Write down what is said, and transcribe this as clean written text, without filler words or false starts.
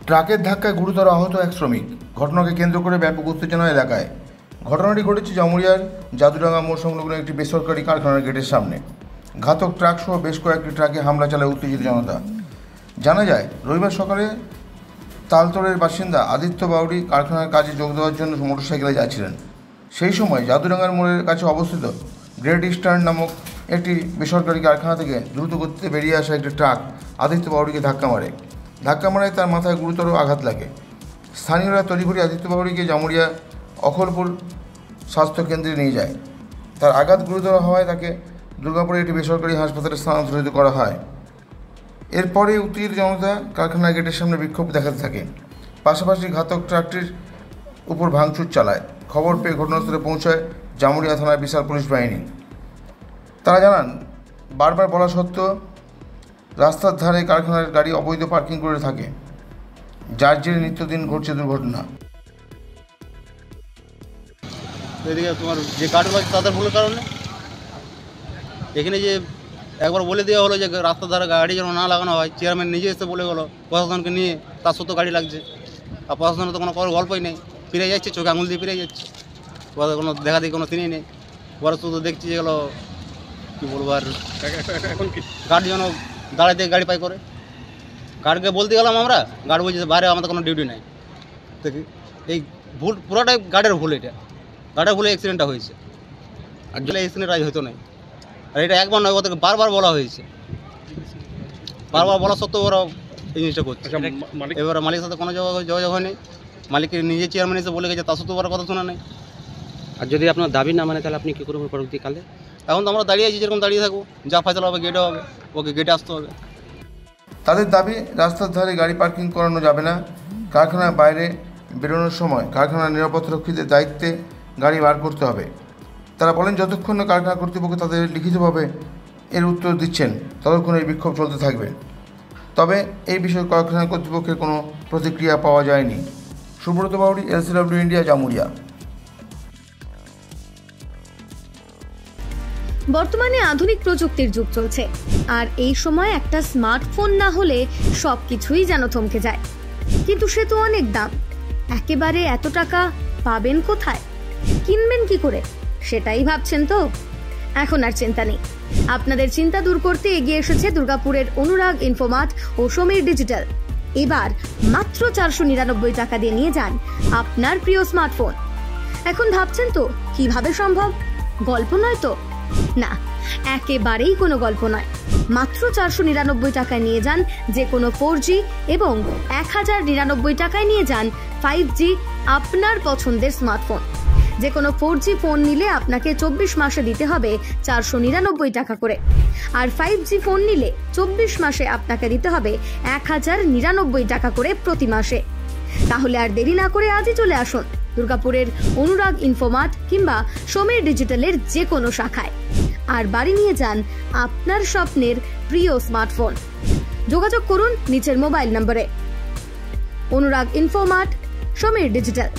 ট্রাকের ধাক্কায় গুরুতর আহত এক শ্রমিক। ঘটনাকে কেন্দ্র করে ব্যাপক উত্তেজনা এলাকায়। ঘটনাটি ঘটেছে জামুরিয়ার জাদুডাঙ্গা মোড় সংলগ্ন একটি বেসরকারি কারখানার গেটের সামনে। ঘাতক ট্রাক সহ বেশ কয়েকটি ট্রাকে হামলা চালায় উত্তেজিত জনতা। জানা যায়, রবিবার সকালে তালতরের বাসিন্দা আদিত্য বাউরি কারখানার কাজে যোগ দেওয়ার জন্য মোটরসাইকেলে যাচ্ছিলেন। সেই সময় জাদুডাঙ্গার মোড়ের কাছে অবস্থিত গ্রেট ইস্টার্ন নামক একটি বেসরকারি কারখানা থেকে দ্রুত গতিতে বেরিয়ে আসা একটি ট্রাক আদিত্য বাউরিকে ধাক্কা মারায় তার মাথায় গুরুতর আঘাত লাগে। স্থানীয়রা তড়িঘড়ি আদিত্য বাউরিকে জামুরিয়া অখলপুর স্বাস্থ্য কেন্দ্রে নিয়ে যায়। তার আঘাত গুরুতর হওয়ায় তাকে দুর্গাপুরের একটি বেসরকারি হাসপাতালে স্থানান্তরিত করা হয়। এরপরে উত্তেজিত জনতা কারখানার গেটের সামনে বিক্ষোভ দেখাতে থাকে। পাশাপাশি ঘাতক ট্রাকটির উপর ভাঙচুর চালায়। খবর পেয়ে ঘটনাস্থলে পৌঁছায় জামুরিয়া থানার বিশাল পুলিশ বাহিনী। তারা জানান, বারবার বলা সত্ত্বেও রাস্তার ধারে কারখানার গাড়ি অবৈধ পার্কিং করে থাকে, যার জেরে নিত্যদিন ঘটছে দুর্ঘটনা। এদিকে তোমার যে গাড়ি বাজছে তাদের ভুলের কারণে এখানে যে একবার বলে দেওয়া হলো যে রাস্তার ধারে গাড়ি যেন না লাগানো হয়। চেয়ারম্যান নিজে এসে বলে গেলো প্রশাসনকে নিয়ে, তার সত্ত্বেও গাড়ি লাগছে। আর প্রশাসনের তো কোনো গল্পই নেই, ফিরে যাচ্ছে, চোখে আঙুল দিয়ে ফিরে যাচ্ছে। ওদের কোনো দেখা দেখি কোনো দিনই নেই। ওরা শুধু দেখছি যেগুলো কী বলবো। আর এখন কি গাড়ি যেন দাঁড়াতে গাড়ি পাই করে। গার্ডকে বলতে গেলাম আমরা, গার্ড বলছে বাইরে আমাদের কোনো ডিউটি নাই। দেখি এই ভুল পুরোটাই গার্ডের ভুল। এটা গার্ডের ভুলে অ্যাক্সিডেন্টটা হয়েছে। আর গেলে অ্যাক্সিডেন্ট আজ হতো না। আর এটা একবার নয়, ওদেরকে বারবার বলা হয়েছে। বারবার বলা সত্ত্বেও ওরা এই জিনিসটা করছে। এবার মালিকের সাথে কোনো যোগাযোগ হয়নি। মালিকের নিজে চেয়ারম্যান এসে বলে গেছে, তার সত্ত্বেও ওরা কথা শোনা নেই। আর যদি আপনার দাবি না মানে তাহলে আপনি কী করবেন পরবর্তীকালে? এখন তো আমরা দাঁড়িয়ে আছি, যেরকম দাঁড়িয়ে থাকবো। যা ফয়সালা হবে গেটে হবে, ওকে গেটে আসতে হবে। তাদের দাবি, রাস্তার ধারে গাড়ি পার্কিং করানো যাবে না। কারখানার বাইরে বেরোনোর সময় কারখানার নিরাপত্তারক্ষীদের দায়িত্বে গাড়ি বার করতে হবে। তারা বলেন, যতক্ষণ না কারখানা কর্তৃপক্ষ তাদের লিখিতভাবে এর উত্তর দিচ্ছেন, ততক্ষণ এই বিক্ষোভ চলতে থাকবে। তবে এই বিষয়ে কারখানা কর্তৃপক্ষের কোনো প্রতিক্রিয়া পাওয়া যায়নি। Subrata Bauri, LCW India, Jamuria. বর্তমানে আধুনিক প্রযুক্তির যুগ চলছে, আর এই সময় একটা স্মার্টফোন না হলে সবকিছুই যেন থমকে যায়। কিন্তু সে তো অনেক দাম। একেবারে এত টাকা পাবেন কোথায়, কিনবেন কি করে, সেটাই ভাবছেন তো? এখন আর চিন্তা নেই। আপনাদের চিন্তা দূর করতে এগিয়ে এসেছে দুর্গাপুরের অনুরাগ ইনফোমার্ট ও সমীর ডিজিটাল। এবার মাত্র 499 টাকা দিয়ে নিয়ে যান আপনার প্রিয় স্মার্টফোন। এখন ভাবছেন তো কিভাবে সম্ভব? গল্প নয় তো? না, একেবারেই কোনো গল্প নয়। মাত্র 499 টাকায় নিয়ে যান যে কোনো 4G এবং 1099 টাকায় নিয়ে যান 5G আপনার পছন্দের স্মার্টফোন। যে কোনো 4G ফোন নিলে আপনাকে 24 মাসে দিতে হবে 499 টাকা করে, আর 5G ফোন নিলে 24 মাসে আপনাকে দিতে হবে 1099 টাকা করে প্রতি মাসে। তাহলে আর দেরি না করে আজই চলে আসুন দুর্গাপুরের অনুরাগ ইনফোমার্ট কিংবা সমীর ডিজিটালের যে কোনো শাখায়, আর বাড়ি নিয়ে যান আপনার স্বপ্নের প্রিয় স্মার্টফোন। যোগাযোগ করুন নিচের মোবাইল নম্বরে। অনুরাগ ইনফোমার্ট, সমীর ডিজিটাল।